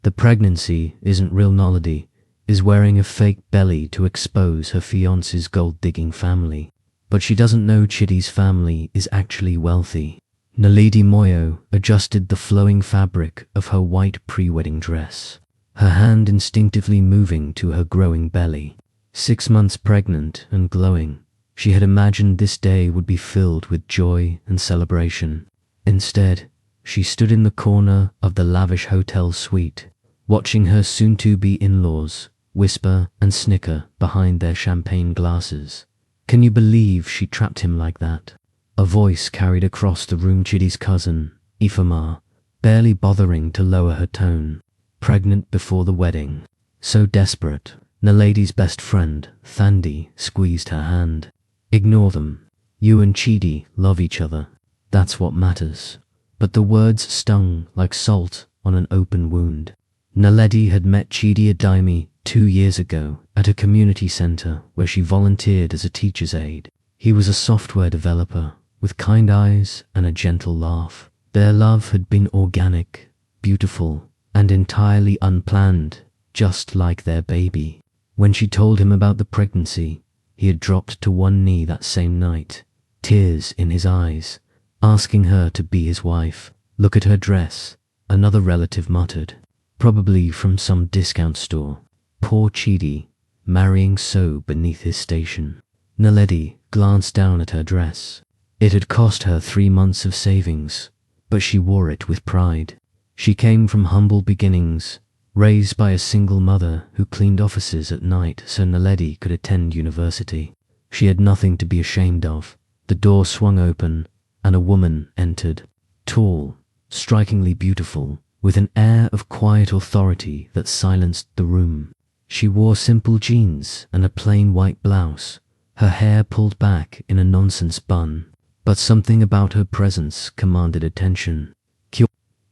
The pregnancy isn't real. Naledi is wearing a fake belly to expose her fiancé's gold-digging family. But she doesn't know Chidi's family is actually wealthy. Naledi Moyo adjusted the flowing fabric of her white pre-wedding dress, her hand instinctively moving to her growing belly. 6 months pregnant and glowing, she had imagined this day would be filled with joy and celebration. Instead, she stood in the corner of the lavish hotel suite, watching her soon-to-be in-laws whisper and snicker behind their champagne glasses. Can you believe she trapped him like that? A voice carried across the room. Chidi's cousin, Ifama, barely bothering to lower her tone. Pregnant before the wedding. So desperate. Naledi's best friend, Thandi, squeezed her hand. Ignore them. You and Chidi love each other. That's what matters. But the words stung like salt on an open wound. Naledi had met Chidi Adimi 2 years ago at a community center where she volunteered as a teacher's aide. He was a software developer with kind eyes and a gentle laugh. Their love had been organic, beautiful, and entirely unplanned, just like their baby. When she told him about the pregnancy, he had dropped to one knee that same night, tears in his eyes, asking her to be his wife. Look at her dress, another relative muttered, probably from some discount store. Poor Chidi, marrying so beneath his station. Naledi glanced down at her dress. It had cost her 3 months of savings, but she wore it with pride. She came from humble beginnings, raised by a single mother who cleaned offices at night so Naledi could attend university. She had nothing to be ashamed of. The door swung open, and a woman entered, tall, strikingly beautiful, with an air of quiet authority that silenced the room. She wore simple jeans and a plain white blouse, her hair pulled back in a nonsense bun. But something about her presence commanded attention.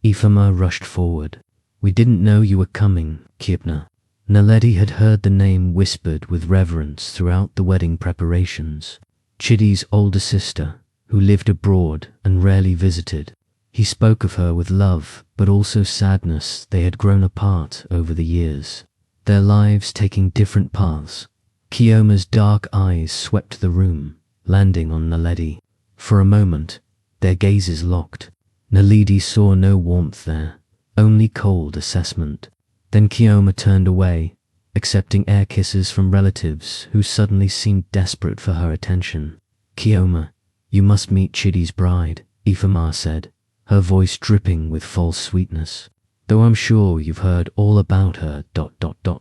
Ifama rushed forward. We didn't know you were coming, Kipna. Naledi had heard the name whispered with reverence throughout the wedding preparations. Chidi's older sister, who lived abroad and rarely visited. He spoke of her with love, but also sadness. They had grown apart over the years, their lives taking different paths. Kioma's dark eyes swept the room, landing on Naledi. For a moment, their gazes locked. Naledi saw no warmth there, only cold assessment. Then Kioma turned away, accepting air kisses from relatives who suddenly seemed desperate for her attention. Kioma, you must meet Chidi's bride, Ifama said, her voice dripping with false sweetness. Though I'm sure you've heard all about her ...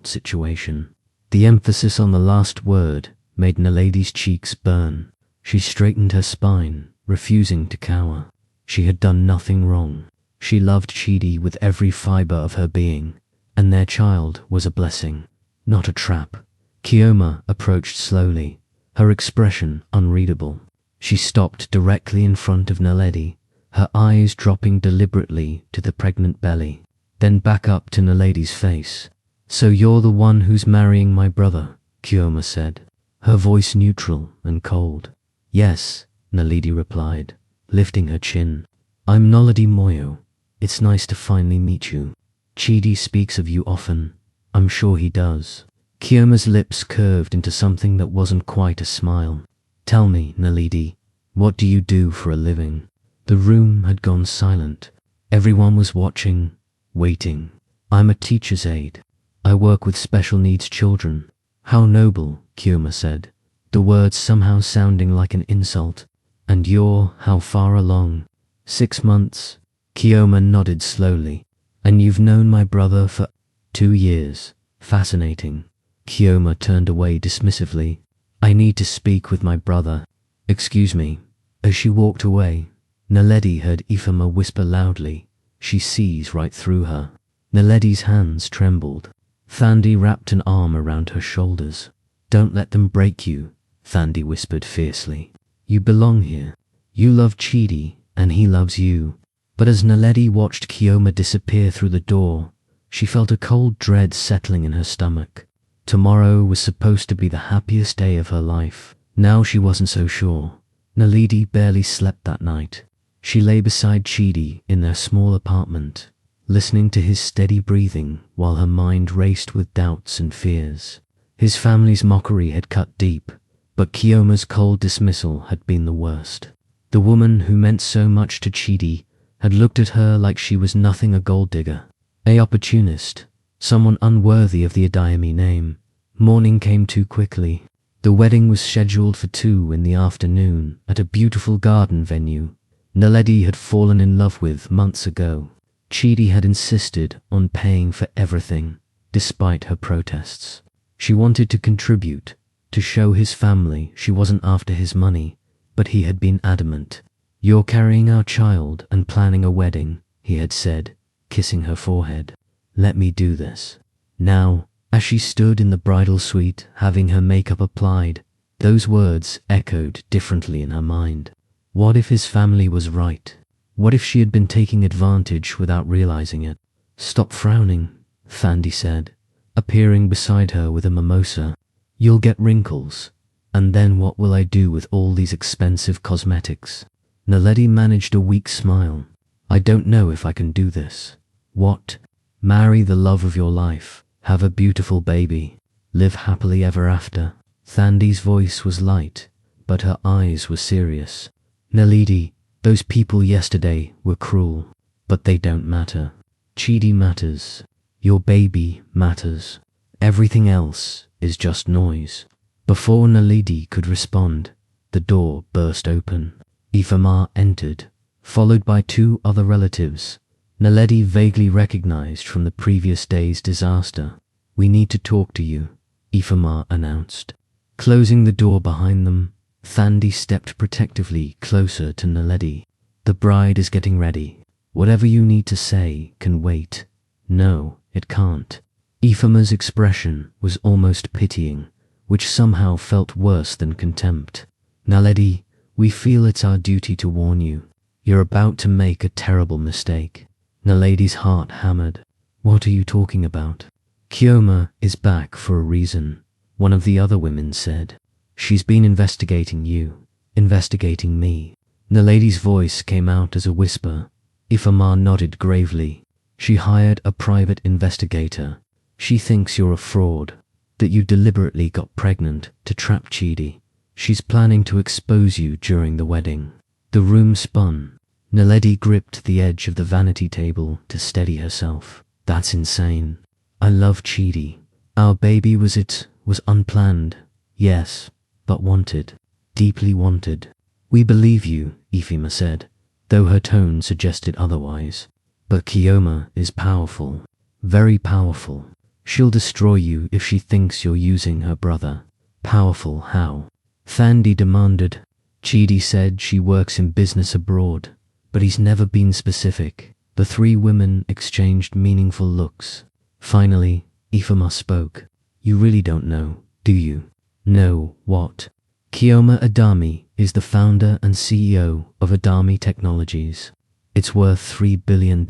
situation. The emphasis on the last word made Naledi's cheeks burn. She straightened her spine, refusing to cower. She had done nothing wrong. She loved Chidi with every fiber of her being, and their child was a blessing, not a trap. Kioma approached slowly, her expression unreadable. She stopped directly in front of Naledi, her eyes dropping deliberately to the pregnant belly, then back up to Naledi's face. So you're the one who's marrying my brother, Kioma said, her voice neutral and cold. Yes, Naledi replied, lifting her chin. I'm Naledi Moyo. It's nice to finally meet you. Chidi speaks of you often. I'm sure he does. Kioma's lips curved into something that wasn't quite a smile. Tell me, Naledi, what do you do for a living? The room had gone silent. Everyone was watching, waiting. I'm a teacher's aide. I work with special needs children. How noble, Kioma said, the words somehow sounding like an insult. And you're how far along? 6 months. Kioma nodded slowly. And you've known my brother for 2 years. Fascinating. Kioma turned away dismissively. I need to speak with my brother. Excuse me. As she walked away, Naledi heard Ifama whisper loudly. She sees right through her. Naledi's hands trembled. Thandi wrapped an arm around her shoulders. Don't let them break you, Thandi whispered fiercely. You belong here. You love Chidi, and he loves you. But as Naledi watched Kioma disappear through the door, she felt a cold dread settling in her stomach. Tomorrow was supposed to be the happiest day of her life. Now she wasn't so sure. Naledi barely slept that night. She lay beside Chidi in their small apartment, listening to his steady breathing while her mind raced with doubts and fears. His family's mockery had cut deep, but Kioma's cold dismissal had been the worst. The woman who meant so much to Chidi had looked at her like she was nothing, a gold digger, a opportunist, someone unworthy of the Adayami name. Morning came too quickly. The wedding was scheduled for 2 in the afternoon at a beautiful garden venue Naledi had fallen in love with months ago. Chidi had insisted on paying for everything, despite her protests. She wanted to contribute, to show his family she wasn't after his money, but he had been adamant. "You're carrying our child and planning a wedding," he had said, kissing her forehead. "Let me do this." Now, as she stood in the bridal suite having her makeup applied, those words echoed differently in her mind. What if his family was right? What if she had been taking advantage without realizing it? "Stop frowning," Thandi said, appearing beside her with a mimosa. "You'll get wrinkles. And then what will I do with all these expensive cosmetics?" Naledi managed a weak smile. "I don't know if I can do this." "What? Marry the love of your life, have a beautiful baby, live happily ever after." Thandi's voice was light, but her eyes were serious. "Naledi, those people yesterday were cruel, but they don't matter. Chidi matters. Your baby matters. Everything else is just noise." Before Naledi could respond, the door burst open. Ifama entered, followed by 2 other relatives. Naledi vaguely recognized from the previous day's disaster. "We need to talk to you," Ifama announced. Closing the door behind them, Thandi stepped protectively closer to Naledi. "The bride is getting ready. Whatever you need to say can wait." "No, it can't." Ifama's expression was almost pitying, which somehow felt worse than contempt. "Naledi, we feel it's our duty to warn you. You're about to make a terrible mistake." Naledi's heart hammered. "What are you talking about?" "Kioma is back for a reason," one of the other women said. "She's been investigating you, investigating me." Naledi's voice came out as a whisper. Ifama nodded gravely. "She hired a private investigator. She thinks you're a fraud, that you deliberately got pregnant to trap Chidi. She's planning to expose you during the wedding." The room spun. Naledi gripped the edge of the vanity table to steady herself. "That's insane. I love Chidi. Our baby was unplanned, yes, but wanted, deeply wanted." "We believe you," Ifama said, though her tone suggested otherwise. "But Kioma is powerful, very powerful. She'll destroy you if she thinks you're using her brother." "Powerful how?" Thandi demanded. "Chidi said she works in business abroad, but he's never been specific." The 3 women exchanged meaningful looks. Finally, Ifama spoke. "You really don't know, do you?" "No, what?" "Kioma Adami is the founder and CEO of Adami Technologies. It's worth $3 billion.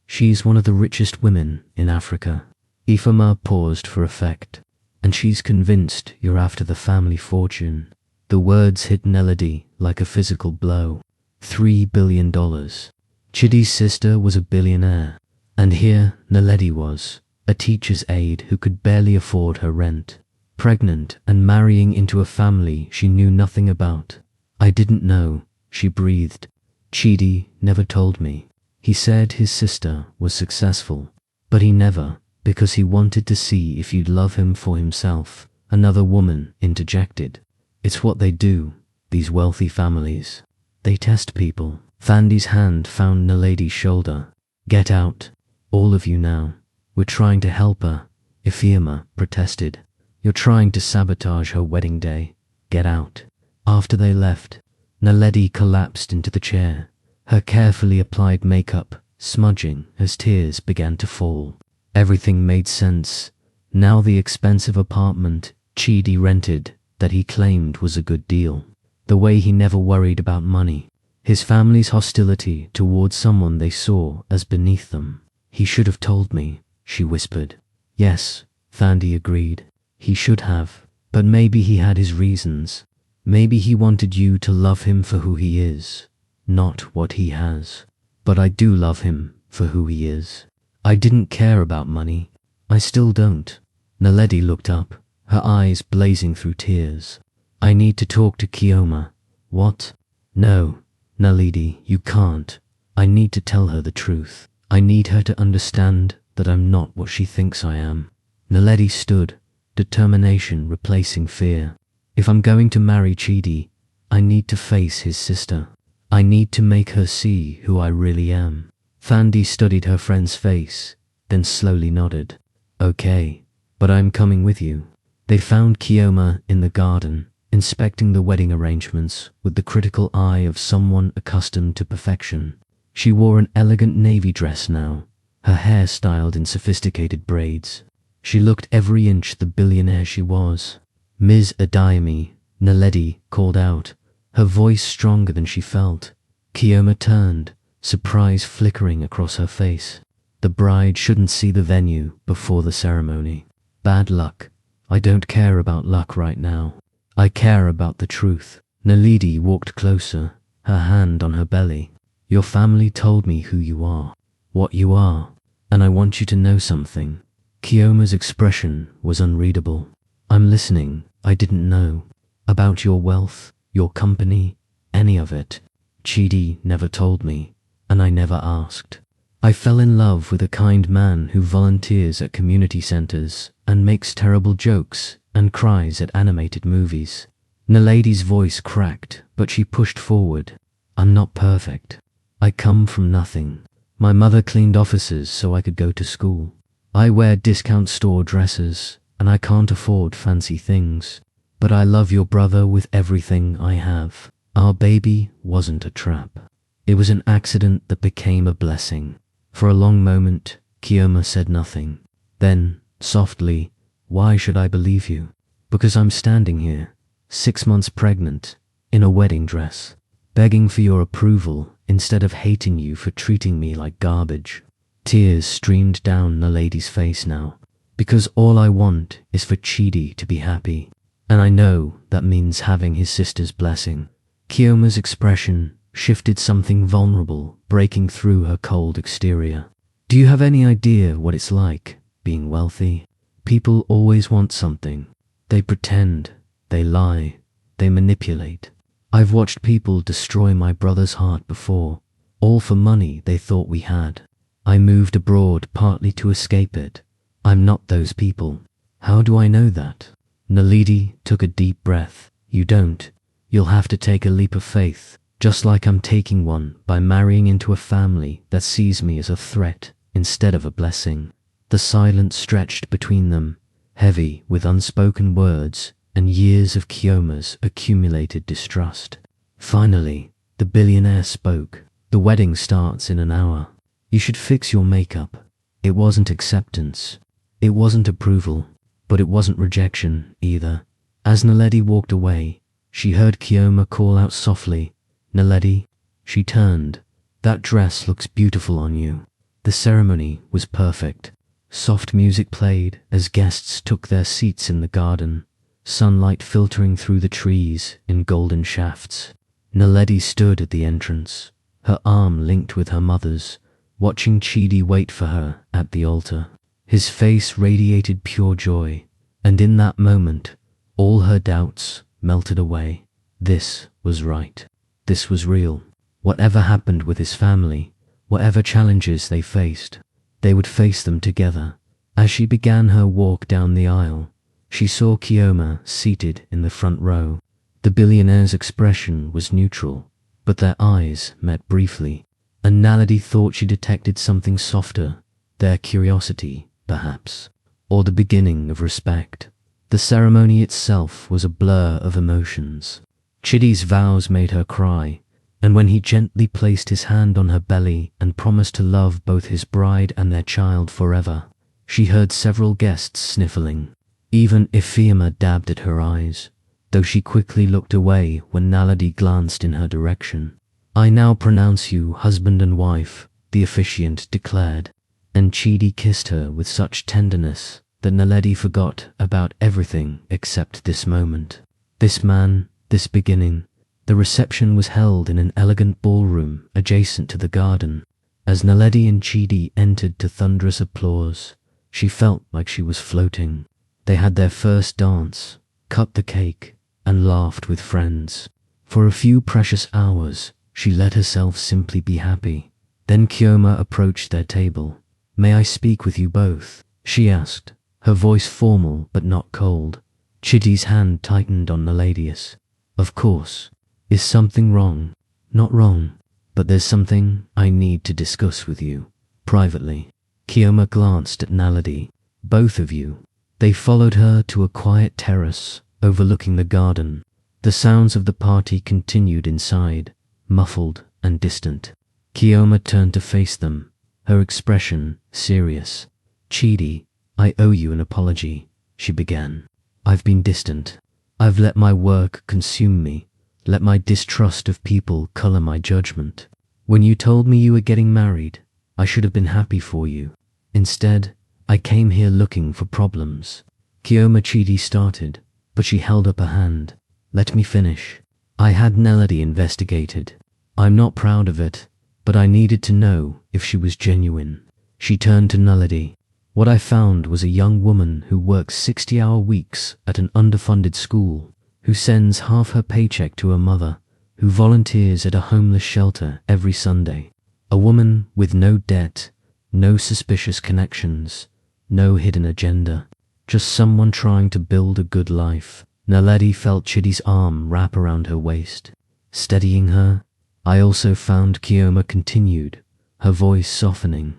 She's one of the richest women in Africa." Ifama paused for effect. "And she's convinced you're after the family fortune." The words hit Naledi like a physical blow. $3 billion. Chidi's sister was a billionaire, and here Naledi was, a teacher's aide who could barely afford her rent, pregnant and marrying into a family she knew nothing about. "I didn't know," she breathed. "Chidi never told me. He said his sister was successful, but he never, because he wanted to see if you'd love him for himself." Another woman interjected. "It's what they do, these wealthy families. They test people." Thandi's hand found Naledi's shoulder. "Get out, all of you now. We're trying to help her," Ifama protested. "You're trying to sabotage her wedding day. Get out." After they left, Naledi collapsed into the chair, her carefully applied makeup smudging as tears began to fall. Everything made sense. Now the expensive apartment Chidi rented that he claimed was a good deal. The way he never worried about money. His family's hostility towards someone they saw as beneath them. "He should have told me," she whispered. "Yes," Thandi agreed. "He should have, but maybe he had his reasons. Maybe he wanted you to love him for who he is, not what he has." "But I do love him," for who he is. I didn't care about money. I still don't. Naledi looked up, her eyes blazing through tears. I need to talk to Kioma. What? No, Naledi, you can't. I need to tell her the truth. I need her to understand that I'm not what she thinks I am. Naledi stood, determination replacing fear. If I'm going to marry Chidi, I need to face his sister. I need to make her see who I really am. Thandi studied her friend's face, then slowly nodded. Okay, but I'm coming with you. They found Kioma in the garden, inspecting the wedding arrangements with the critical eye of someone accustomed to perfection. She wore an elegant navy dress now, her hair styled in sophisticated braids. She looked every inch the billionaire she was. Ms. Adayemi, Naledi called out, her voice stronger than she felt. Kioma turned, surprise flickering across her face. The bride shouldn't see the venue before the ceremony. Bad luck. I don't care about luck right now. I care about the truth. Naledi walked closer, her hand on her belly. Your family told me who you are, what you are, and I want you to know something. Kioma's expression was unreadable. I'm listening. I didn't know. About your wealth, your company, any of it. Chidi never told me, and I never asked. I fell in love with a kind man who volunteers at community centers and makes terrible jokes and cries at animated movies. Naledi's voice cracked, but she pushed forward. I'm not perfect. I come from nothing. My mother cleaned offices so I could go to school. I wear discount store dresses, and I can't afford fancy things. But I love your brother with everything I have. Our baby wasn't a trap. It was an accident that became a blessing. For a long moment, Kioma said nothing. Then, softly, why should I believe you? Because I'm standing here, 6 months pregnant, in a wedding dress, begging for your approval instead of hating you for treating me like garbage. Tears streamed down Naledi's face now. Because all I want is for Chidi to be happy. And I know that means having his sister's blessing. Kioma's expression shifted, something vulnerable breaking through her cold exterior. Do you have any idea what it's like, being wealthy? People always want something. They pretend, they lie, they manipulate. I've watched people destroy my brother's heart before, all for money they thought we had. I moved abroad partly to escape it. I'm not those people. How do I know that? Naledi took a deep breath. You don't. You'll have to take a leap of faith, just like I'm taking one by marrying into a family that sees me as a threat instead of a blessing. The silence stretched between them, heavy with unspoken words and years of Kioma's accumulated distrust. Finally, the billionaire spoke. The wedding starts in an hour. You should fix your makeup. It wasn't acceptance. It wasn't approval. But it wasn't rejection either. As Naledi walked away, she heard Kioma call out softly, Naledi. She turned. That dress looks beautiful on you. The ceremony was perfect. Soft music played as guests took their seats in the garden, sunlight filtering through the trees in golden shafts. Naledi stood at the entrance, her arm linked with her mother's, watching Chidi wait for her at the altar. His face radiated pure joy, and in that moment, all her doubts melted away. This was right. This was real. Whatever happened with his family, whatever challenges they faced, they would face them together. As she began her walk down the aisle, she saw Kioma seated in the front row. The billionaire's expression was neutral, but their eyes met briefly, and Naledi thought she detected something softer, their curiosity, perhaps, or the beginning of respect. The ceremony itself was a blur of emotions. Chidi's vows made her cry, and when he gently placed his hand on her belly and promised to love both his bride and their child forever, she heard several guests sniffling. Even Ifeoma dabbed at her eyes, though she quickly looked away when Naledi glanced in her direction. I now pronounce you husband and wife, the officiant declared, and Chidi kissed her with such tenderness that Naledi forgot about everything except this moment. This man, this beginning. The reception was held in an elegant ballroom adjacent to the garden. As Naledi and Chidi entered to thunderous applause, she felt like she was floating. They had their first dance, cut the cake, and laughed with friends. For a few precious hours, she let herself simply be happy. Then Kioma approached their table. "May I speak with you both?" she asked, her voice formal but not cold. Chidi's hand tightened on Naledi's. "Of course. Is something wrong?" "Not wrong, but there's something I need to discuss with you, privately." Kioma glanced at Naledi. "Both of you." They followed her to a quiet terrace overlooking the garden. The sounds of the party continued inside, muffled and distant. Kioma turned to face them, her expression serious. "Chidi, I owe you an apology," she began. "I've been distant. I've let my work consume me, let my distrust of people color my judgment. When you told me you were getting married, I should have been happy for you. Instead, I came here looking for problems." Kioma Chidi started, but she held up a hand. "Let me finish. I had Naledi investigated. I'm not proud of it, but I needed to know if she was genuine." She turned to Naledi. "What I found was a young woman who works 60-hour weeks at an underfunded school, who sends half her paycheck to her mother, who volunteers at a homeless shelter every Sunday. A woman with no debt, no suspicious connections, no hidden agenda. Just someone trying to build a good life." Naledi felt Chidi's arm wrap around her waist, steadying her. "I also found," Kioma continued, her voice softening,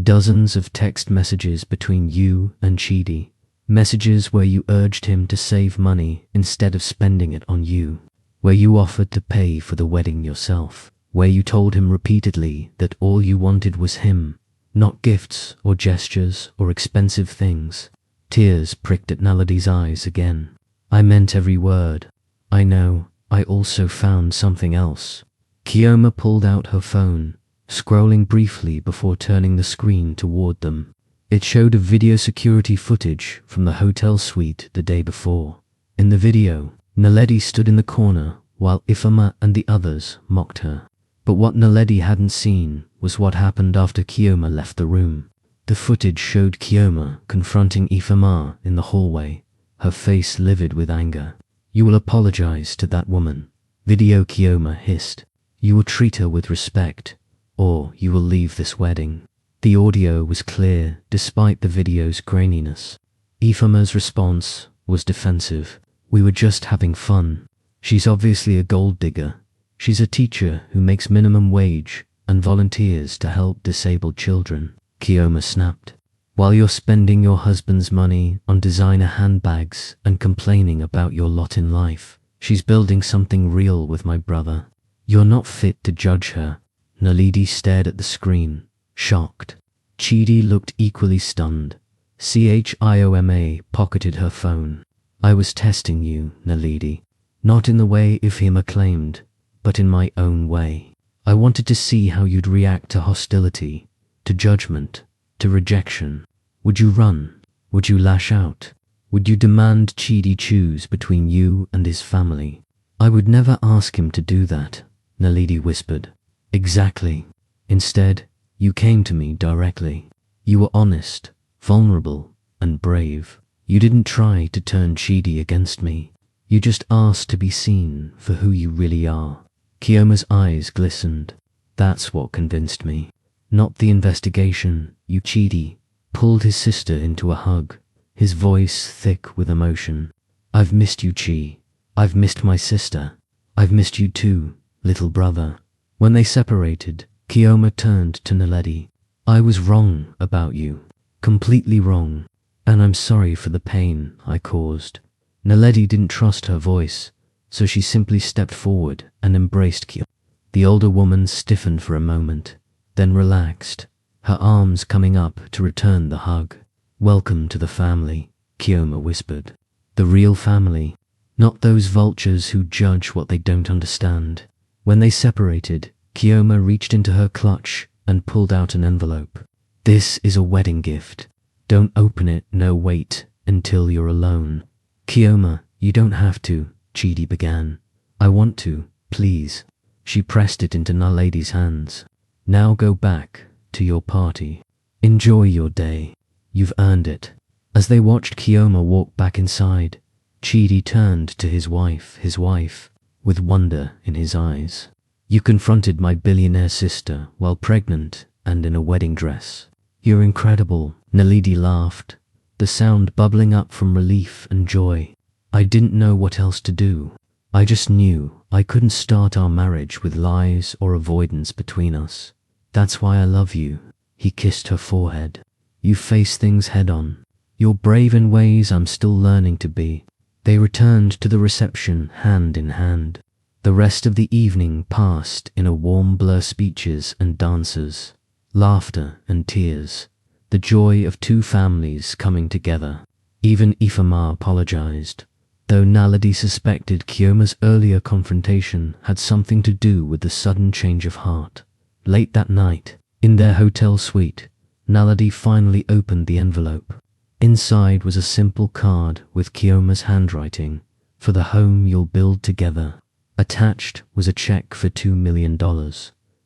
"dozens of text messages between you and Chidi. Messages where you urged him to save money instead of spending it on you, where you offered to pay for the wedding yourself, where you told him repeatedly that all you wanted was him, not gifts or gestures or expensive things." Tears pricked at Naledi's eyes again. "I meant every word. I know. I also found something else." Kioma pulled out her phone, scrolling briefly before turning the screen toward them. It showed a video security footage from the hotel suite the day before. In the video, Naledi stood in the corner while Ifama and the others mocked her. But what Naledi hadn't seen was what happened after Kioma left the room. The footage showed Kioma confronting Ifama in the hallway, her face livid with anger. "You will apologize to that woman," Video Kioma hissed. "You will treat her with respect, or you will leave this wedding." The audio was clear despite the video's graininess. Ifama's response was defensive. "We were just having fun. She's obviously a gold digger. She's a teacher who makes minimum wage and volunteers to help disabled children," Kioma snapped. "While you're spending your husband's money on designer handbags and complaining about your lot in life, she's building something real with my brother. You're not fit to judge her." Naledi stared at the screen, shocked. Chidi looked equally stunned. Chioma pocketed her phone. "I was testing you, Naledi. Not in the way Ifama claimed, but in my own way. I wanted to see how you'd react to hostility, to judgment, to rejection. Would you run? Would you lash out? Would you demand Chidi choose between you and his family?" "I would never ask him to do that," Naledi whispered. "Exactly. Instead, you came to me directly. You were honest, vulnerable, and brave. You didn't try to turn Chidi against me. You just asked to be seen for who you really are." Kioma's eyes glistened. "That's what convinced me. Not the investigation. You." Chidi pulled his sister into a hug, his voice thick with emotion. "I've missed you, Chi. I've missed my sister. I've missed you too, little brother." When they separated, Kioma turned to Naledi. "I was wrong about you. Completely wrong. And I'm sorry for the pain I caused." Naledi didn't trust her voice, so she simply stepped forward and embraced Kioma. The older woman stiffened for a moment, then relaxed, her arms coming up to return the hug. "Welcome to the family," Kioma whispered. "The real family, not those vultures who judge what they don't understand." When they separated, Kioma reached into her clutch and pulled out an envelope. "This is a wedding gift. Don't open it, no, wait until you're alone." "Kioma, you don't have to," Chidi began. "I want to, please." She pressed it into Naledi's hands. "Now go back to your party. Enjoy your day. You've earned it." As they watched Kioma walk back inside, Chidi turned to his wife, with wonder in his eyes. "You confronted my billionaire sister while pregnant and in a wedding dress. You're incredible." Naledi laughed, the sound bubbling up from relief and joy. "I didn't know what else to do. I just knew I couldn't start our marriage with lies or avoidance between us. That's why I love you." He kissed her forehead. "You face things head on. You're brave in ways I'm still learning to be." They returned to the reception hand in hand. The rest of the evening passed in a warm blur: speeches and dances, laughter and tears, the joy of two families coming together. Even Ifama apologized, though Naledi suspected Kioma's earlier confrontation had something to do with the sudden change of heart. Late that night, in their hotel suite, Naledi finally opened the envelope. Inside was a simple card with Kioma's handwriting: "For the home you'll build together." Attached was a check for $2 million.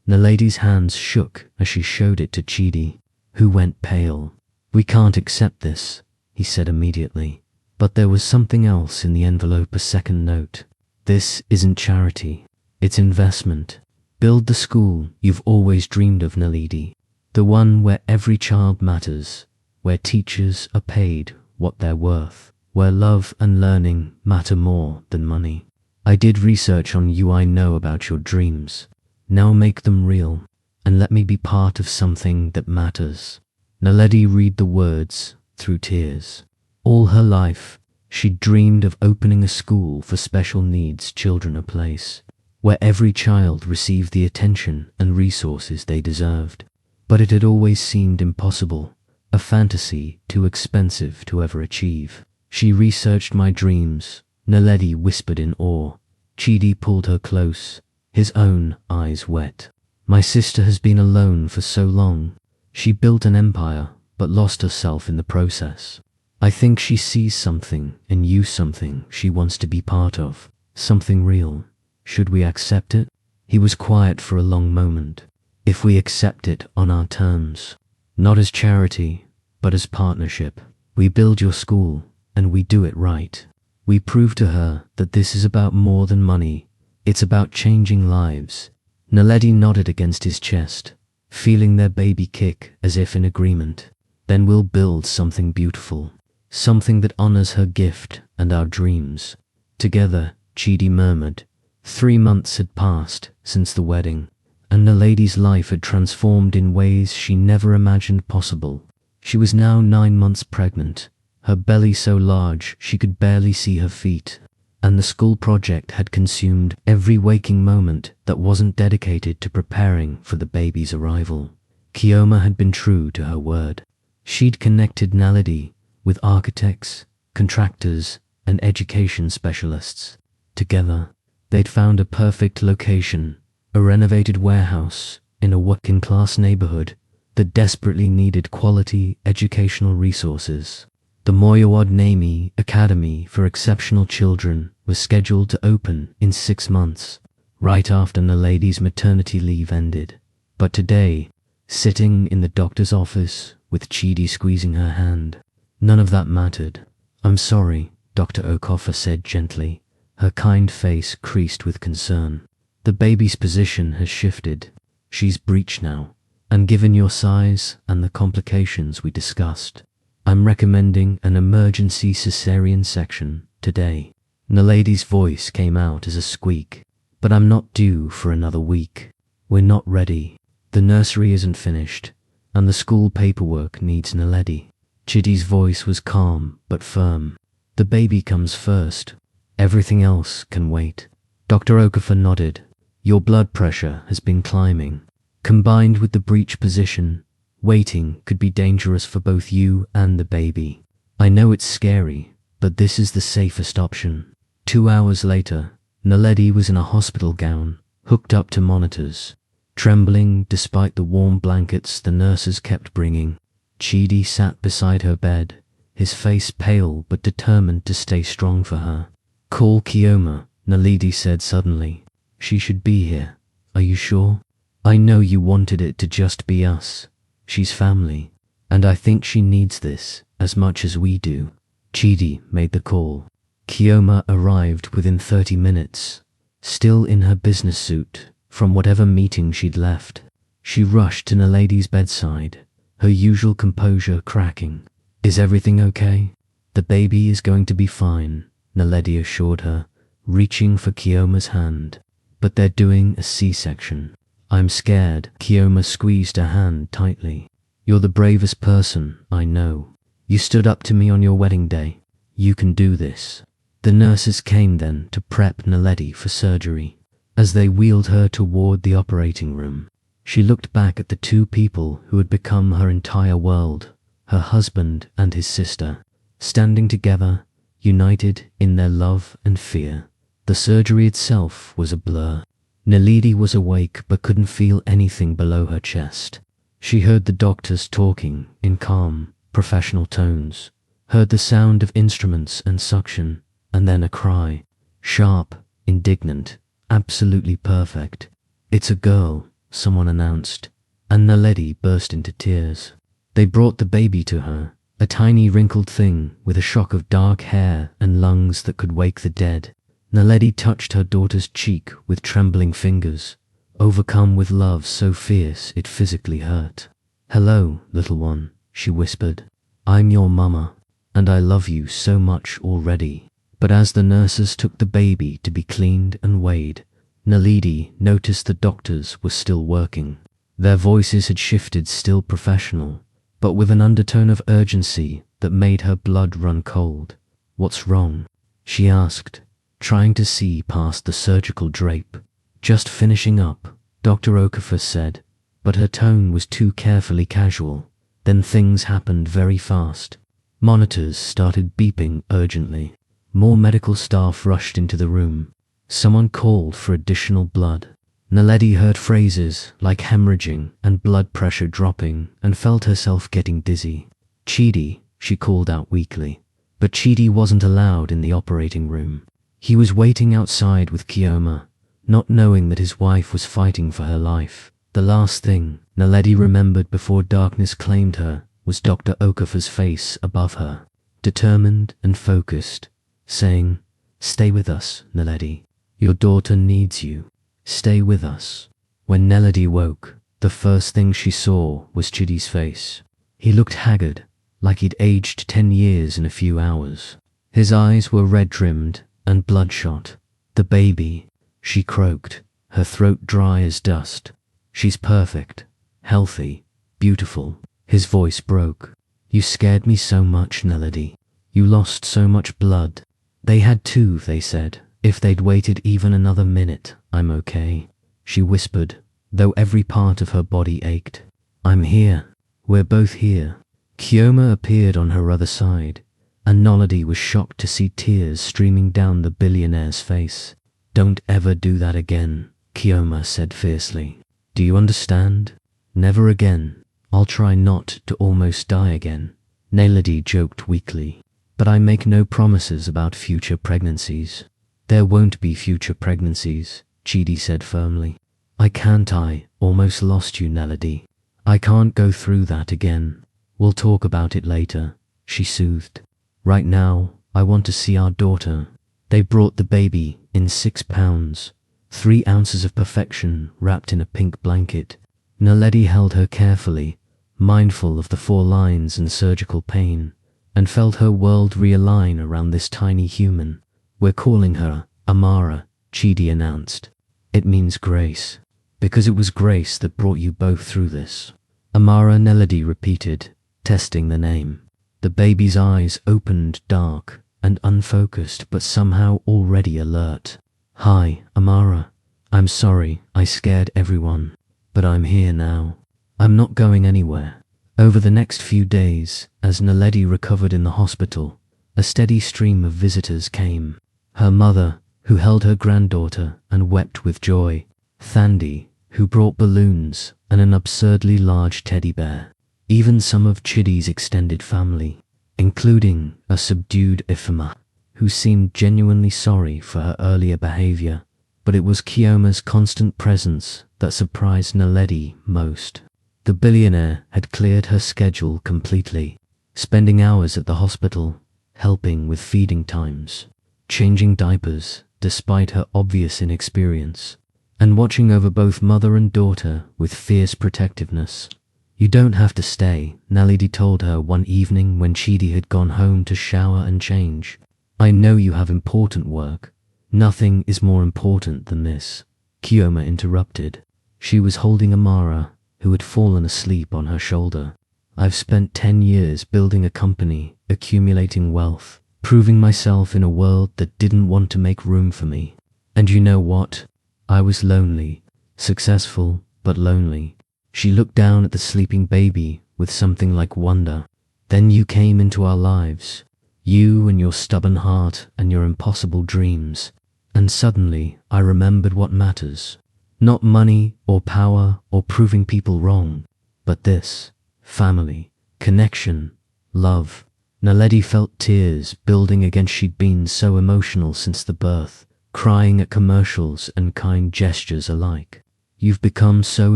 Naledi's hands shook as she showed it to Chidi, who went pale. "We can't accept this," he said immediately. But there was something else in the envelope: a second note. "This isn't charity, it's investment. Build the school you've always dreamed of, Naledi. The one where every child matters, where teachers are paid what they're worth, where love and learning matter more than money. I did research on you. I know about your dreams. Now make them real, and let me be part of something that matters." Naledi read the words through tears. All her life, she'd dreamed of opening a school for special needs children, a place where every child received the attention and resources they deserved. But it had always seemed impossible, a fantasy too expensive to ever achieve. "She researched my dreams," Naledi whispered in awe. Chidi pulled her close, his own eyes wet. "My sister has been alone for so long. She built an empire, but lost herself in the process. I think she sees something in you, something she wants to be part of, something real. Should we accept it?" He was quiet for a long moment. "If we accept it on our terms, not as charity, but as partnership. We build your school, and we do it right. We prove to her that this is about more than money. It's about changing lives." Naledi nodded against his chest, feeling their baby kick as if in agreement. "Then we'll build something beautiful, something that honors her gift and our dreams." Together, Chidi murmured. 3 months had passed since the wedding, and Naledi's life had transformed in ways she never imagined possible. She was now 9 months pregnant, her belly so large she could barely see her feet, and the school project had consumed every waking moment that wasn't dedicated to preparing for the baby's arrival. Kioma had been true to her word. She'd connected Naledi with architects, contractors, and education specialists. Together, they'd found a perfect location, a renovated warehouse in a working-class neighborhood that desperately needed quality educational resources. The Moyawad Nami Academy for Exceptional Children was scheduled to open in 6 months, right after Naledi's maternity leave ended. But today, sitting in the doctor's office with Chidi squeezing her hand, none of that mattered. "I'm sorry," Dr. Okofa said gently, her kind face creased with concern. "The baby's position has shifted. She's breech now, and given your size and the complications we discussed, I'm recommending an emergency cesarean section today." Naledi's voice came out as a squeak. "But I'm not due for another week. We're not ready. The nursery isn't finished, and the school paperwork needs Naledi." Chidi's voice was calm but firm. "The baby comes first. Everything else can wait." Dr. Okafor nodded. "Your blood pressure has been climbing. Combined with the breech position, waiting could be dangerous for both you and the baby. I know it's scary, but this is the safest option." 2 hours later, Naledi was in a hospital gown, hooked up to monitors, trembling despite the warm blankets the nurses kept bringing. Chidi sat beside her bed, his face pale but determined to stay strong for her. "Call Kioma," Naledi said suddenly. "She should be here. Are you sure? I know you wanted it to just be us, She's family, and I think she needs this as much as we do. Chidi made the call. Kioma arrived within 30 minutes, still in her business suit from whatever meeting she'd left. She rushed to Naledi's bedside, her usual composure cracking. "Is everything okay?" "The baby is going to be fine," Naledi assured her, reaching for Kioma's hand. "But they're doing a C-section." "I'm scared." Kioma squeezed her hand tightly. "You're the bravest person I know. You stood up to me on your wedding day. You can do this." The nurses came then to prep Naledi for surgery. As they wheeled her toward the operating room, she looked back at the two people who had become her entire world, her husband and his sister, standing together, united in their love and fear. The surgery itself was a blur. Naledi was awake but couldn't feel anything below her chest. She heard the doctors talking in calm, professional tones, heard the sound of instruments and suction, and then a cry, sharp, indignant, absolutely perfect. "It's a girl," someone announced, and Naledi burst into tears. They brought the baby to her, a tiny wrinkled thing with a shock of dark hair and lungs that could wake the dead. Naledi touched her daughter's cheek with trembling fingers, overcome with love so fierce it physically hurt. "Hello, little one," she whispered. "I'm your mama, and I love you so much already." But as the nurses took the baby to be cleaned and weighed, Naledi noticed the doctors were still working. Their voices had shifted, still professional, but with an undertone of urgency that made her blood run cold. "What's wrong?" she asked, trying to see past the surgical drape. "Just finishing up," Dr. Okafor said, but her tone was too carefully casual. Then things happened very fast. Monitors started beeping urgently. More medical staff rushed into the room. Someone called for additional blood. Naledi heard phrases like hemorrhaging and blood pressure dropping and felt herself getting dizzy. "Chidi," she called out weakly. But Chidi wasn't allowed in the operating room. He was waiting outside with Kioma, not knowing that his wife was fighting for her life. The last thing Naledi remembered before darkness claimed her was Dr. Okafor's face above her, determined and focused, saying, "Stay with us, Naledi. Your daughter needs you. Stay with us." When Naledi woke, the first thing she saw was Chidi's face. He looked haggard, like he'd aged 10 years in a few hours. His eyes were red-rimmed and bloodshot. "The baby," she croaked, her throat dry as dust. "She's perfect, healthy, beautiful." His voice broke. "You scared me so much, Naledi. You lost so much blood." "They had to," they said. "If they'd waited even another minute, I'm okay," she whispered, though every part of her body ached. "I'm here. We're both here." Kioma appeared on her other side, and Naledi was shocked to see tears streaming down the billionaire's face. "Don't ever do that again," Kioma said fiercely. "Do you understand? Never again. I'll try not to almost die again." Naledi joked weakly. "But I make no promises about future pregnancies." "There won't be future pregnancies," Chidi said firmly. I almost lost you, Naledi. I can't go through that again. We'll talk about it later," she soothed. "Right now, I want to see our daughter." They brought the baby in 6 pounds, 3 ounces of perfection wrapped in a pink blanket. Naledi held her carefully, mindful of the 4 lines and surgical pain, and felt her world realign around this tiny human. "We're calling her Amara," Chidi announced. "It means grace, because it was grace that brought you both through this." Amara, Naledi repeated, testing the name. The baby's eyes opened dark and unfocused, but somehow already alert. "Hi, Amara. I'm sorry I scared everyone, but I'm here now. I'm not going anywhere." Over the next few days, as Naledi recovered in the hospital, a steady stream of visitors came. Her mother, who held her granddaughter and wept with joy. Thandi, who brought balloons and an absurdly large teddy bear. Even some of Chidi's extended family, including a subdued Ifema, who seemed genuinely sorry for her earlier behavior. But it was Kioma's constant presence that surprised Naledi most. The billionaire had cleared her schedule completely, spending hours at the hospital, helping with feeding times, changing diapers despite her obvious inexperience, and watching over both mother and daughter with fierce protectiveness. "You don't have to stay," Naledi told her one evening when Chidi had gone home to shower and change. "I know you have important work." "Nothing is more important than this," Kioma interrupted. She was holding Amara, who had fallen asleep on her shoulder. "I've spent 10 years building a company, accumulating wealth, proving myself in a world that didn't want to make room for me. And you know what? I was lonely, successful, but lonely." She looked down at the sleeping baby with something like wonder. "Then you came into our lives. You and your stubborn heart and your impossible dreams. And suddenly I remembered what matters. Not money or power or proving people wrong, but this: family, connection, love." Naledi felt tears building again. She'd been so emotional since the birth, crying at commercials and kind gestures alike. "You've become so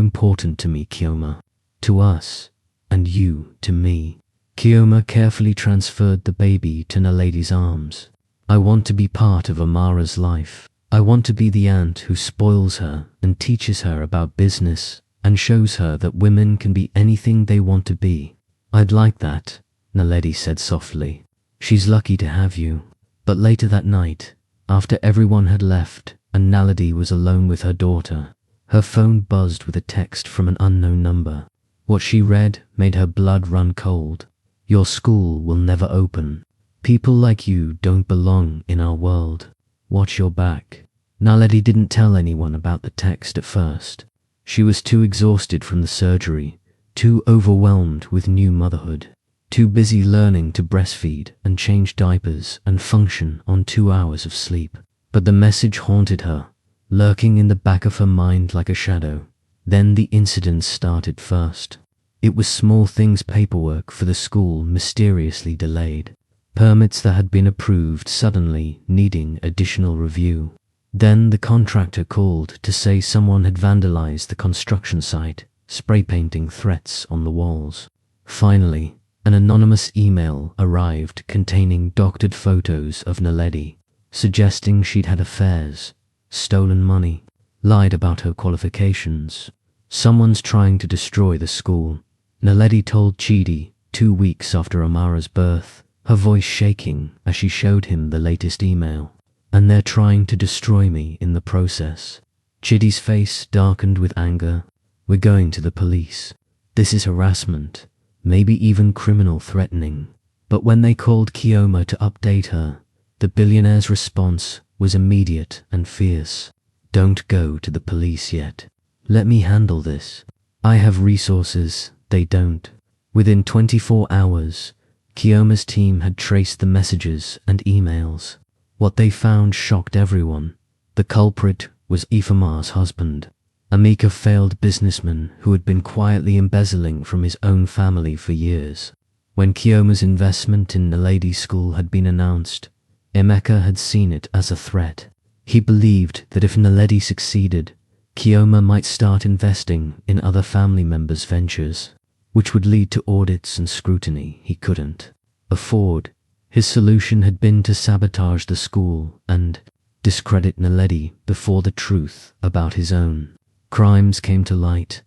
important to me, Kioma. To us, and you to me." Kioma carefully transferred the baby to Naledi's arms. "I want to be part of Amara's life. I want to be the aunt who spoils her and teaches her about business and shows her that women can be anything they want to be." "I'd like that," Naledi said softly. "She's lucky to have you." But later that night, after everyone had left and Naledi was alone with her daughter, her phone buzzed with a text from an unknown number. What she read made her blood run cold. "Your school will never open. People like you don't belong in our world. Watch your back." Naledi didn't tell anyone about the text at first. She was too exhausted from the surgery, too overwhelmed with new motherhood, too busy learning to breastfeed and change diapers and function on 2 hours of sleep. But the message haunted her, lurking in the back of her mind like a shadow. Then the incident started first. It was small things: paperwork for the school mysteriously delayed, permits that had been approved suddenly needing additional review. Then the contractor called to say someone had vandalized the construction site, spray painting threats on the walls. Finally, an anonymous email arrived containing doctored photos of Naledi, suggesting she'd had affairs, stolen money, lied about her qualifications. "Someone's trying to destroy the school," Naledi told Chidi 2 weeks after Amara's birth, her voice shaking as she showed him the latest email. "And they're trying to destroy me in the process." Chidi's face darkened with anger. "We're going to the police. This is harassment, maybe even criminal threatening." But when they called Kioma to update her, the billionaire's response was immediate and fierce. "Don't go to the police yet. Let me handle this. I have resources they don't." Within 24 hours, Kioma's team had traced the messages and emails. What they found shocked everyone. The culprit was Ifemar's husband, a failed businessman who had been quietly embezzling from his own family for years. When Kioma's investment in Naledi's school had been announced, Emeka had seen it as a threat. He believed that if Naledi succeeded, Kioma might start investing in other family members' ventures, which would lead to audits and scrutiny he couldn't afford. His solution had been to sabotage the school and discredit Naledi before the truth about his own crimes came to light.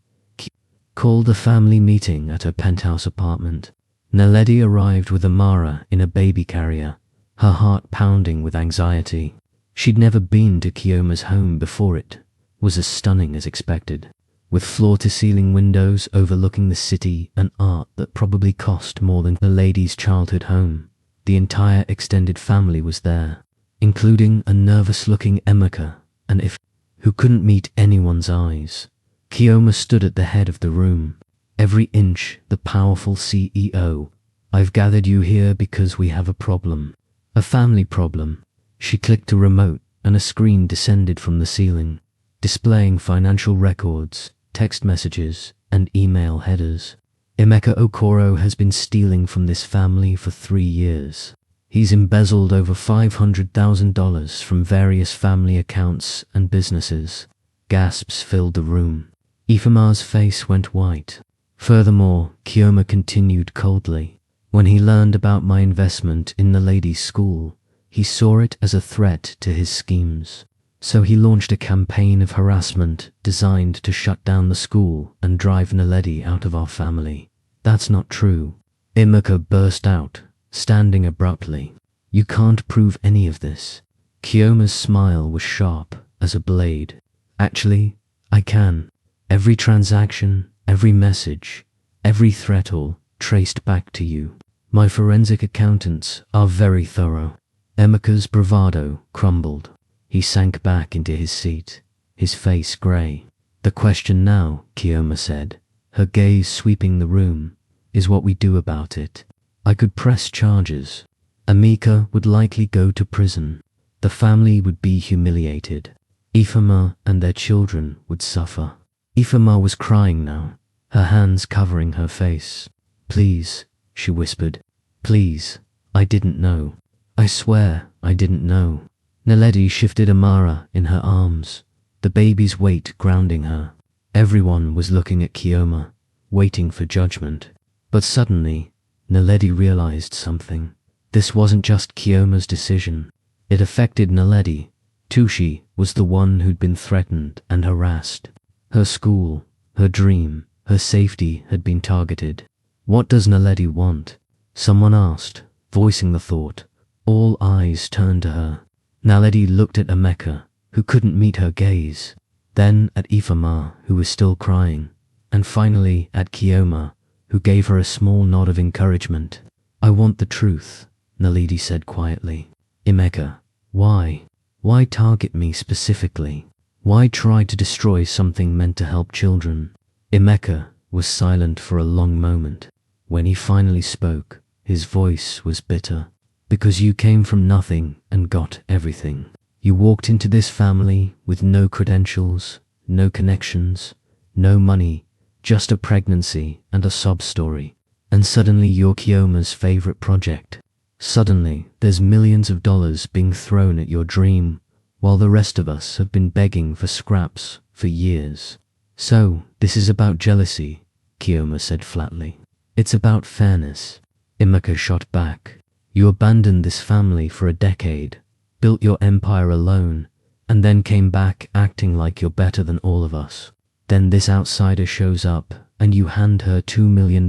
Called a family meeting at her penthouse apartment. Naledi arrived with Amara in a baby carrier, her heart pounding with anxiety. She'd never been to Kioma's home before. It was as stunning as expected, with floor-to-ceiling windows overlooking the city and art that probably cost more than Naledi's childhood home. The entire extended family was there, including a nervous-looking Emeka and Ife, who couldn't meet anyone's eyes. Kioma stood at the head of the room, every inch the powerful CEO. "I've gathered you here because we have a problem. A family problem." She clicked a remote and a screen descended from the ceiling, displaying financial records, text messages, and email headers. "Emeka Okoro has been stealing from this family for 3 years. He's embezzled over $500,000 from various family accounts and businesses." Gasps filled the room. Ifemar's face went white. Furthermore, Kioma continued coldly, when he learned about my investment in Naledi's school, he saw it as a threat to his schemes. So he launched a campaign of harassment designed to shut down the school and drive Naledi out of our family. That's not true. Emeka burst out, standing abruptly. You can't prove any of this. Kioma's smile was sharp as a blade. Actually, I can. Every transaction, every message, every threat all traced back to you. My forensic accountants are very thorough. Emeka's bravado crumbled. He sank back into his seat, his face grey. The question now, Kioma said, her gaze sweeping the room, is what we do about it. I could press charges. Emeka would likely go to prison. The family would be humiliated. Ifeoma and their children would suffer. Ifeoma was crying now, her hands covering her face. Please, she whispered. Please, I didn't know. I swear I didn't know. Naledi shifted Amara in her arms, the baby's weight grounding her. Everyone was looking at Kioma, waiting for judgment. But suddenly, Naledi realized something. This wasn't just Kioma's decision. It affected Naledi. Tushi was the one who'd been threatened and harassed. Her school, her dream, her safety had been targeted. What does Naledi want? Someone asked, voicing the thought. All eyes turned to her. Naledi looked at Emeka, who couldn't meet her gaze, then at Ifeoma, who was still crying, and finally at Kioma, who gave her a small nod of encouragement. I want the truth, Naledi said quietly. Emeka, why? Why target me specifically? Why try to destroy something meant to help children? Emeka was silent for a long moment. When he finally spoke, his voice was bitter. Because you came from nothing and got everything. You walked into this family with no credentials, no connections, no money, just a pregnancy and a sob story. And suddenly you're Kioma's favorite project. Suddenly there's millions of dollars being thrown at your dream, while the rest of us have been begging for scraps for years. So, this is about jealousy, Kioma said flatly. It's about fairness. Emeka shot back. You abandoned this family for a decade, built your empire alone, and then came back acting like you're better than all of us. Then this outsider shows up, and you hand her $2 million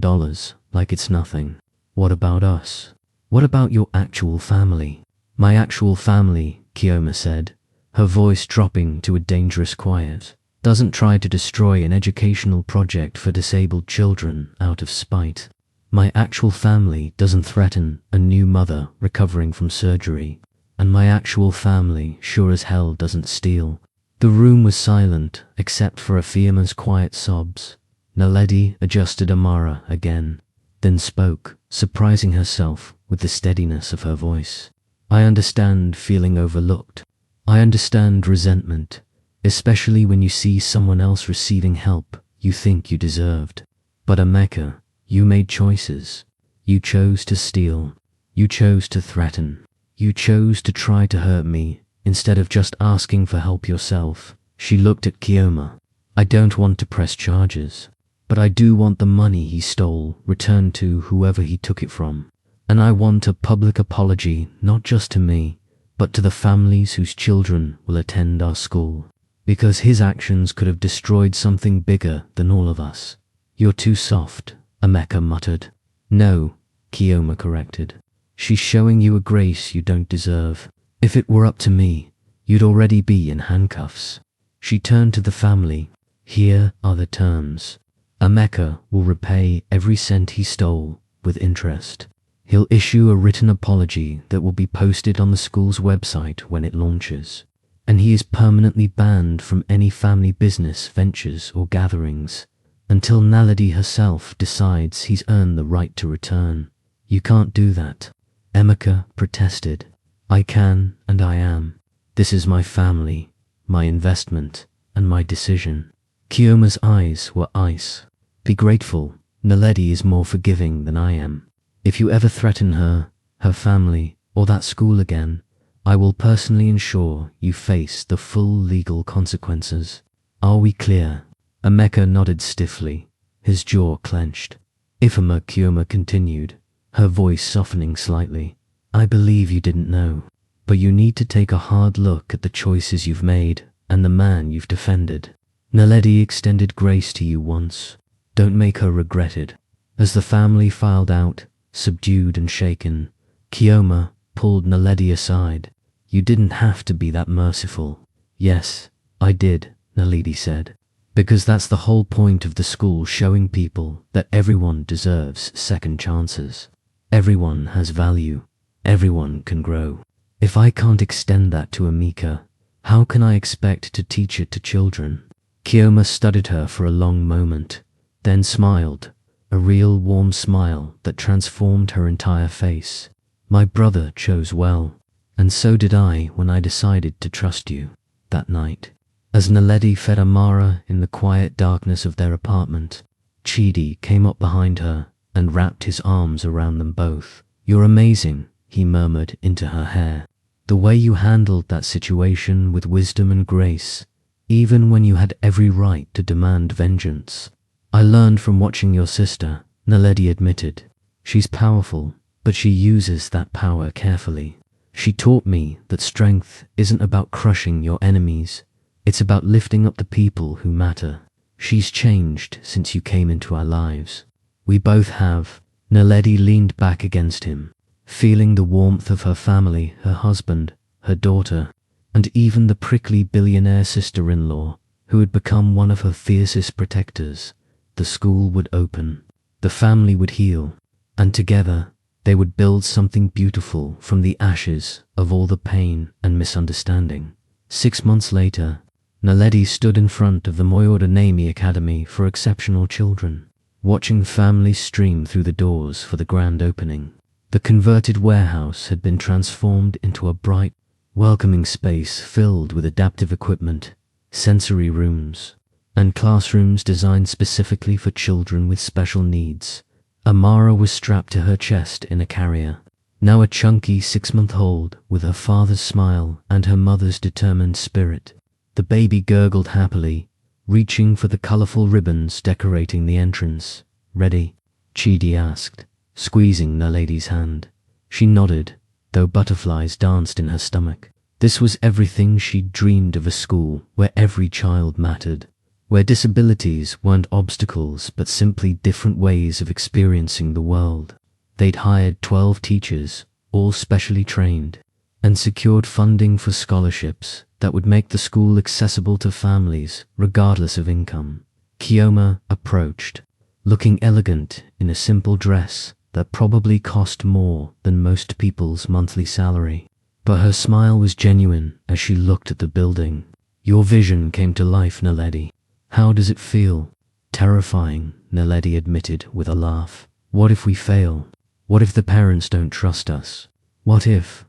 like it's nothing. What about us? What about your actual family? My actual family, Kioma said, her voice dropping to a dangerous quiet, doesn't try to destroy an educational project for disabled children out of spite. My actual family doesn't threaten a new mother recovering from surgery, and my actual family sure as hell doesn't steal. The room was silent except for Ifeoma's quiet sobs. Naledi adjusted Amara again, then spoke, surprising herself with the steadiness of her voice. I understand feeling overlooked. I understand resentment, especially when you see someone else receiving help you think you deserved. But Emeka, you made choices. You chose to steal. You chose to threaten. You chose to try to hurt me instead of just asking for help yourself. She looked at Kioma. I don't want to press charges, but I do want the money he stole returned to whoever he took it from. And I want a public apology not just to me, but to the families whose children will attend our school. Because his actions could have destroyed something bigger than all of us. You're too soft, Emeka muttered. No, Kioma corrected. She's showing you a grace you don't deserve. If it were up to me, you'd already be in handcuffs. She turned to the family. Here are the terms. Emeka will repay every cent he stole with interest. He'll issue a written apology that will be posted on the school's website when it launches. And he is permanently banned from any family business ventures or gatherings until Naledi herself decides he's earned the right to return. You can't do that. Emeka protested. I can and I am. This is my family, my investment, and my decision. Kioma's eyes were ice. Be grateful. Naledi is more forgiving than I am. If you ever threaten her, her family, or that school again, I will personally ensure you face the full legal consequences. Are we clear? Emeka nodded stiffly. his jaw clenched. Ifama, Kioma continued, her voice softening slightly. I believe you didn't know, but you need to take a hard look at the choices you've made and the man you've defended. Naledi extended grace to you once. Don't make her regret it. As the family filed out, subdued and shaken, Kioma pulled Naledi aside. You didn't have to be that merciful. Yes, I did, Naledi said. Because that's the whole point of the school, showing people that everyone deserves second chances. Everyone has value. Everyone can grow. If I can't extend that to Amika, how can I expect to teach it to children? Kioma studied her for a long moment, then smiled, a real warm smile that transformed her entire face. My brother chose well, and so did I when I decided to trust you that night. As Naledi fed Amara in the quiet darkness of their apartment, Chidi came up behind her and wrapped his arms around them both. You're amazing, he murmured into her hair. The way you handled that situation with wisdom and grace, even when you had every right to demand vengeance. I learned from watching your sister, Naledi admitted. She's powerful, but she uses that power carefully. She taught me that strength isn't about crushing your enemies. It's about lifting up the people who matter. She's changed since you came into our lives. We both have. Naledi leaned back against him, feeling the warmth of her family, her husband, her daughter, and even the prickly billionaire sister-in-law, who had become one of her fiercest protectors. The school would open, the family would heal, and together they would build something beautiful from the ashes of all the pain and misunderstanding. 6 months later, Naledi stood in front of the Moyodanemi Academy for Exceptional Children, watching families stream through the doors for the grand opening. The converted warehouse had been transformed into a bright, welcoming space filled with adaptive equipment, sensory rooms, and classrooms designed specifically for children with special needs. Amara was strapped to her chest in a carrier, now a chunky 6-month-old with her father's smile and her mother's determined spirit. The baby gurgled happily, reaching for the colorful ribbons decorating the entrance. Ready? Chidi asked, squeezing Naledi's hand. She nodded, though butterflies danced in her stomach. This was everything she'd dreamed of, a school where every child mattered, where disabilities weren't obstacles but simply different ways of experiencing the world. They'd hired 12 teachers, all specially trained, and secured funding for scholarships that would make the school accessible to families regardless of income. Kioma approached, looking elegant in a simple dress that probably cost more than most people's monthly salary. But her smile was genuine as she looked at the building. Your vision came to life, Naledi. How does it feel? Terrifying, Naledi admitted with a laugh. What if we fail? What if the parents don't trust us? What if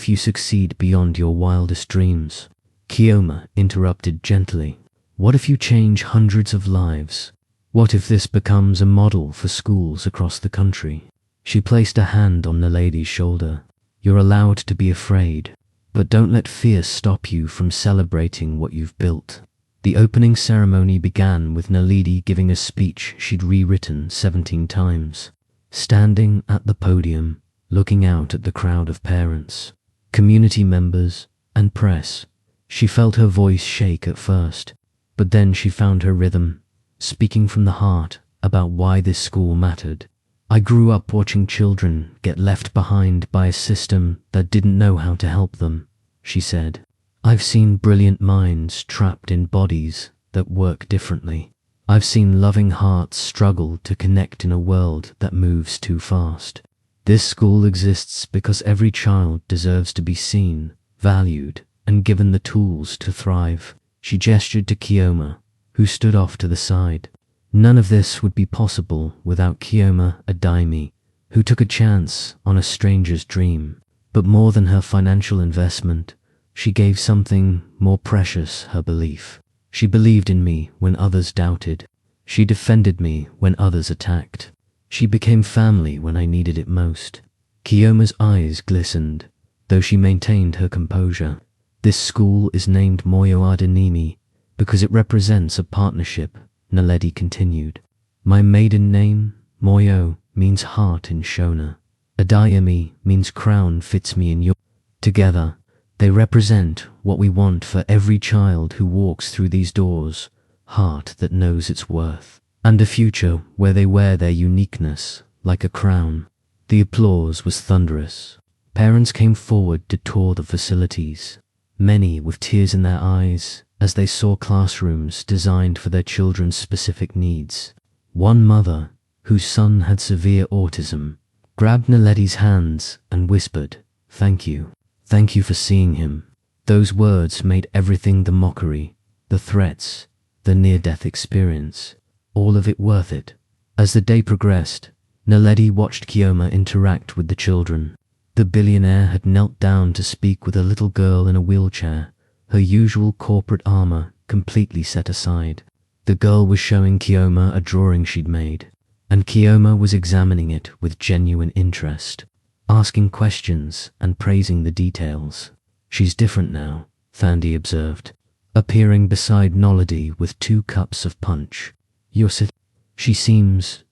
you succeed beyond your wildest dreams? Kioma interrupted gently. What if you change hundreds of lives? What if this becomes a model for schools across the country? She placed a hand on Naledi's shoulder. You're allowed to be afraid, but don't let fear stop you from celebrating what you've built. The opening ceremony began with Naledi giving a speech she'd rewritten 17 times, standing at the podium, looking out at the crowd of parents, community members, and press. She felt her voice shake at first, but then she found her rhythm, speaking from the heart about why this school mattered. I grew up watching children get left behind by a system that didn't know how to help them, she said. I've seen brilliant minds trapped in bodies that work differently. I've seen loving hearts struggle to connect in a world that moves too fast. This school exists because every child deserves to be seen, valued, and given the tools to thrive. She gestured to Kioma, who stood off to the side. None of this would be possible without Kioma Adaimi, who took a chance on a stranger's dream. But more than her financial investment, she gave something more precious: her belief. She believed in me when others doubted. She defended me when others attacked. She became family when I needed it most. Kioma's eyes glistened, though she maintained her composure. This school is named Moyo Adenimi because it represents a partnership, Naledi continued. My maiden name, Moyo, means heart in Shona. Adayami means crown fits me in your. Together, they represent what we want for every child who walks through these doors, heart that knows its worth, and a future where they wear their uniqueness like a crown. The applause was thunderous. Parents came forward to tour the facilities, many with tears in their eyes as they saw classrooms designed for their children's specific needs. One mother, whose son had severe autism, grabbed Naledi's hands and whispered, "Thank you. Thank you for seeing him." Those words made everything, the mockery, the threats, the near-death experience, all of it worth it. As the day progressed, Naledi watched Kioma interact with the children. The billionaire had knelt down to speak with a little girl in a wheelchair, her usual corporate armor completely set aside. The girl was showing Kioma a drawing she'd made, and Kioma was examining it with genuine interest, asking questions and praising the details. "She's different now," Thandi observed, appearing beside Naledi with 2 cups of punch. "You're sit. She seems ...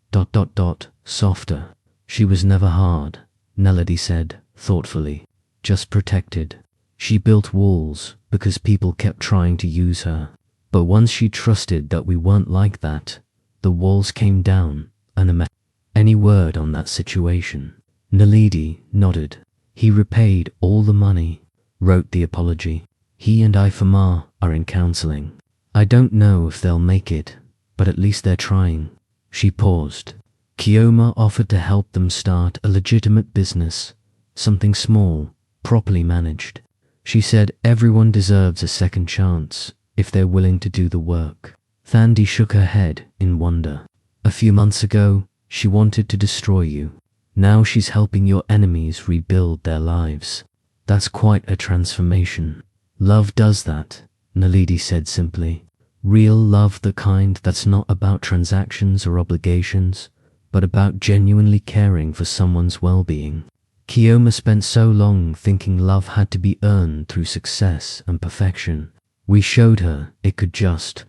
softer. She was never hard," Naledi said thoughtfully, "just protected. She built walls because people kept trying to use her. But once she trusted that we weren't like that, the walls came down." And any word on that situation? Naledi nodded. "He repaid all the money, wrote the apology. He and Ifama are in counseling. I don't know if they'll make it, but at least they're trying." She paused. Kioma offered to help them start a legitimate business, something small, properly managed. She said everyone deserves a second chance if they're willing to do the work. Thandi shook her head in wonder. "A few months ago, she wanted to destroy you. Now she's helping your enemies rebuild their lives. That's quite a transformation." "Love does that," Naledi said simply. "Real love, the kind that's not about transactions or obligations, but about genuinely caring for someone's well-being." Kioma spent so long thinking love had to be earned through success and perfection. We showed her it could just ...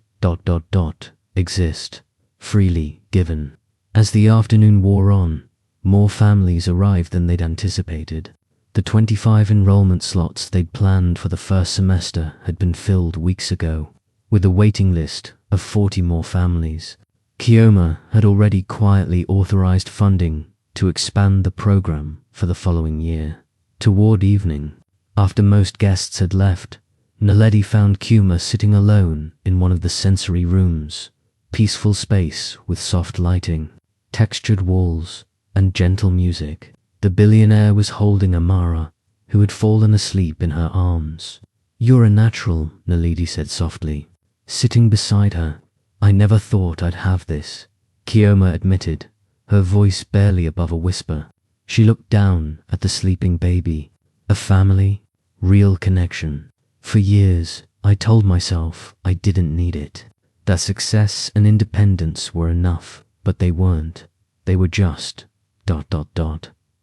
exist, freely given. As the afternoon wore on, more families arrived than they'd anticipated. The 25 enrollment slots they'd planned for the first semester had been filled weeks ago, with a waiting list of 40 more families. Kioma had already quietly authorized funding to expand the program for the following year. Toward evening, after most guests had left, Naledi found Kioma sitting alone in one of the sensory rooms. Peaceful space with soft lighting, textured walls, and gentle music. The billionaire was holding Amara, who had fallen asleep in her arms. "You're a natural," Naledi said softly, sitting beside her. "I never thought I'd have this," Kioma admitted, her voice barely above a whisper. She looked down at the sleeping baby. "A family, real connection. For years, I told myself I didn't need it, that success and independence were enough, but they weren't. They were just ...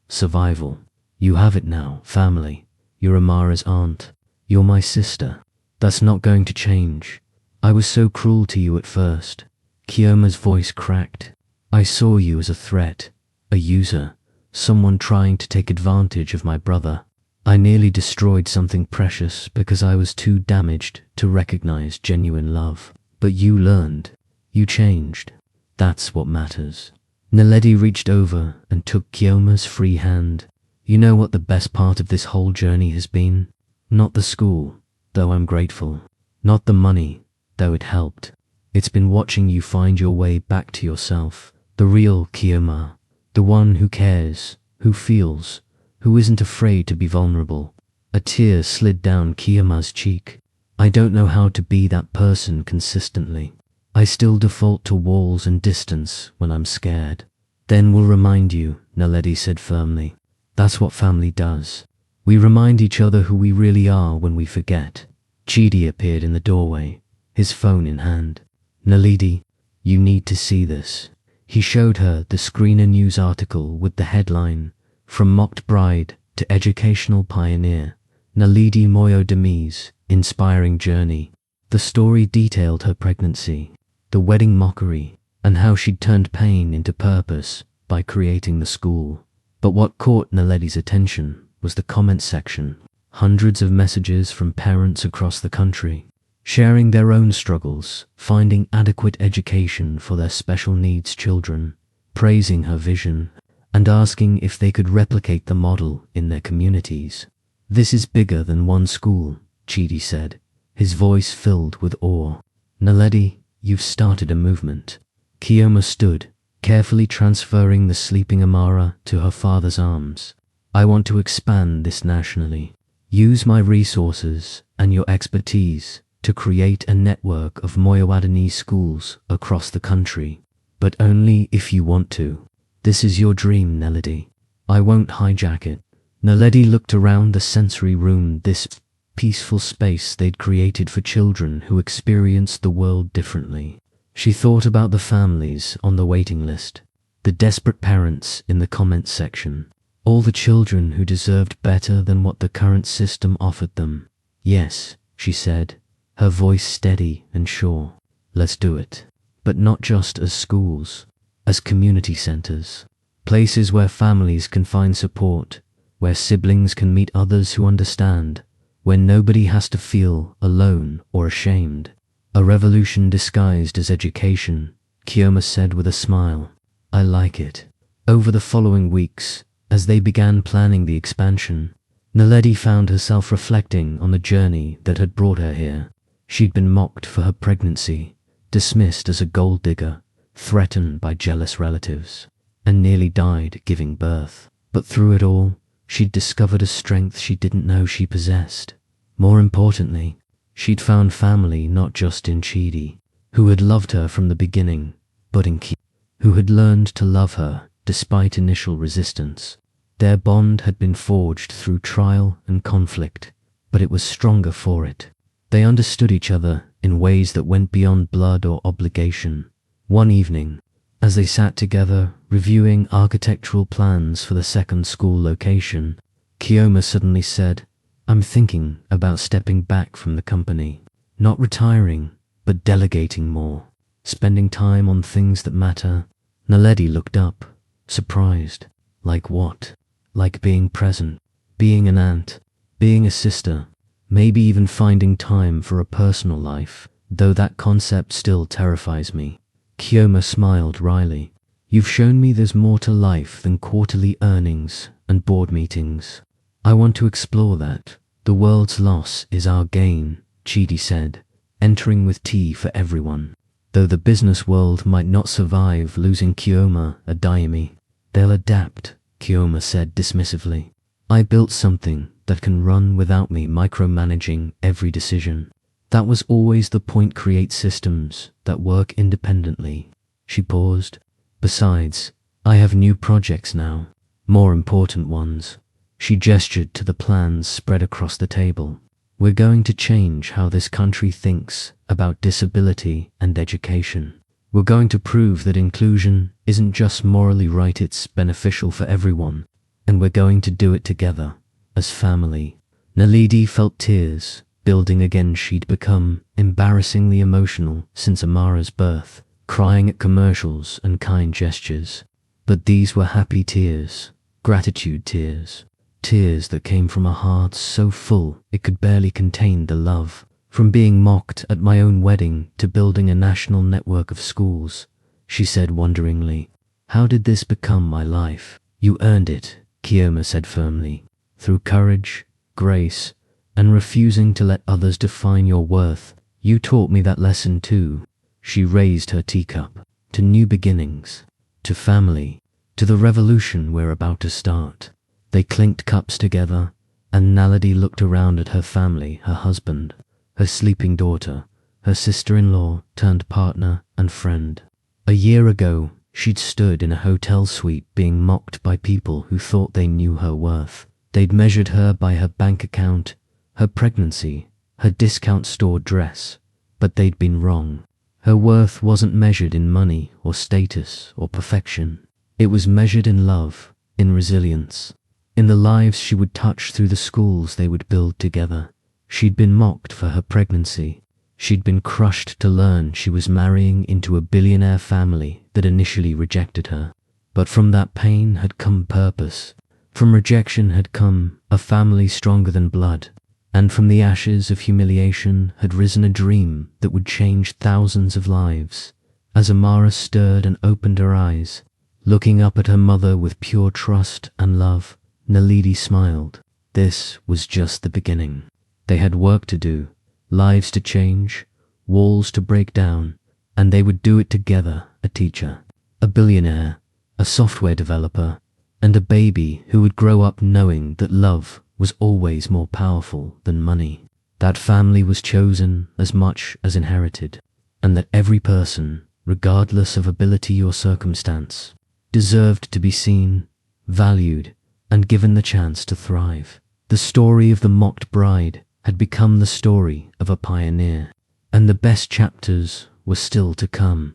survival. You have it now, family. You're Amara's aunt. You're my sister. That's not going to change. I was so cruel to you at first." Kioma's voice cracked. "I saw you as a threat, a user, someone trying to take advantage of my brother. I nearly destroyed something precious because I was too damaged to recognize genuine love. But you learned. You changed. That's what matters." Naledi reached over and took Kioma's free hand. "You know what the best part of this whole journey has been? Not the school, though I'm grateful. Not the money, though it helped. It's been watching you find your way back to yourself. The real Kioma. The one who cares, who feels, who isn't afraid to be vulnerable." A tear slid down Kioma's cheek. "I don't know how to be that person consistently. I still default to walls and distance when I'm scared." "Then we'll remind you," Naledi said firmly. "That's what family does. We remind each other who we really are when we forget." Chidi appeared in the doorway, his phone in hand. "Naledi, you need to see this." He showed her the Screener news article with the headline, "From Mocked Bride to Educational Pioneer, Naledi Moyo Demi's Inspiring Journey." The story detailed her pregnancy, the wedding mockery, and how she'd turned pain into purpose by creating the school. But what caught Naledi's attention was the comment section. Hundreds of messages from parents across the country, sharing their own struggles, finding adequate education for their special needs children, praising her vision, and asking if they could replicate the model in their communities. "This is bigger than one school," Chidi said, his voice filled with awe. "Naledi, you've started a movement." Kioma stood, carefully transferring the sleeping Amara to her father's arms. "I want to expand this nationally. Use my resources and your expertise to create a network of Moyawadani schools across the country. But only if you want to. This is your dream, Naledi. I won't hijack it." Naledi looked around the sensory room, this peaceful space they'd created for children who experienced the world differently. She thought about the families on the waiting list, the desperate parents in the comments section, all the children who deserved better than what the current system offered them. "Yes," she said, her voice steady and sure. "Let's do it. But not just as schools, as community centers, places where families can find support, where siblings can meet others who understand, where nobody has to feel alone or ashamed." "A revolution disguised as education," Kioma said with a smile. "I like it." Over the following weeks, as they began planning the expansion, Naledi found herself reflecting on the journey that had brought her here. She'd been mocked for her pregnancy, dismissed as a gold digger, threatened by jealous relatives, and nearly died giving birth. But through it all, she'd discovered a strength she didn't know she possessed. More importantly, she'd found family not just in Chidi, who had loved her from the beginning, but in Kioma, who had learned to love her despite initial resistance. Their bond had been forged through trial and conflict, but it was stronger for it. They understood each other in ways that went beyond blood or obligation. One evening, as they sat together reviewing architectural plans for the second school location, Kioma suddenly said, "I'm thinking about stepping back from the company. Not retiring, but delegating more. Spending time on things that matter." Naledi looked up, surprised. "Like what?" "Like being present, being an aunt, being a sister, maybe even finding time for a personal life, though that concept still terrifies me." Kioma smiled wryly. "You've shown me there's more to life than quarterly earnings and board meetings. I want to explore that. The world's loss is our gain," Chidi said, entering with tea for everyone. "Though the business world might not survive losing Kioma a Daimi, they'll adapt," Kioma said dismissively. "I built something that can run without me micromanaging every decision. That was always the point. Create systems that work independently." She paused. "Besides, I have new projects now, more important ones." She gestured to the plans spread across the table. "We're going to change how this country thinks about disability and education. We're going to prove that inclusion isn't just morally right, it's beneficial for everyone. And we're going to do it together, as family." Naledi felt tears building again. She'd become embarrassingly emotional since Amara's birth, crying at commercials and kind gestures. But these were happy tears, gratitude tears. Tears that came from a heart so full it could barely contain the love. "From being mocked at my own wedding to building a national network of schools," she said wonderingly. "How did this become my life?" "You earned it," Kioma said firmly. "Through courage, grace, and refusing to let others define your worth. You taught me that lesson too." She raised her teacup. "To new beginnings, to family, to the revolution we're about to start." They clinked cups together, and Naledi looked around at her family, her husband, her sleeping daughter, her sister-in-law turned partner and friend. A year ago, she'd stood in a hotel suite being mocked by people who thought they knew her worth. They'd measured her by her bank account, her pregnancy, her discount store dress, but they'd been wrong. Her worth wasn't measured in money or status or perfection. It was measured in love, in resilience, in the lives she would touch through the schools they would build together. She'd been mocked for her pregnancy, She'd been crushed to learn she was marrying into a billionaire family that initially rejected her. But from that pain had come purpose. From rejection had come a family stronger than blood. And from the ashes of humiliation had risen a dream that would change thousands of lives. As Amara stirred and opened her eyes, looking up at her mother with pure trust and love, Naledi smiled. This was just the beginning. They had work to do, lives to change, walls to break down, and they would do it together, a teacher, a billionaire, a software developer, and a baby who would grow up knowing that love was always more powerful than money. That family was chosen as much as inherited, and that every person, regardless of ability or circumstance, deserved to be seen, valued, and given the chance to thrive. The story of the mocked bride had become the story of a pioneer, and the best chapters were still to come.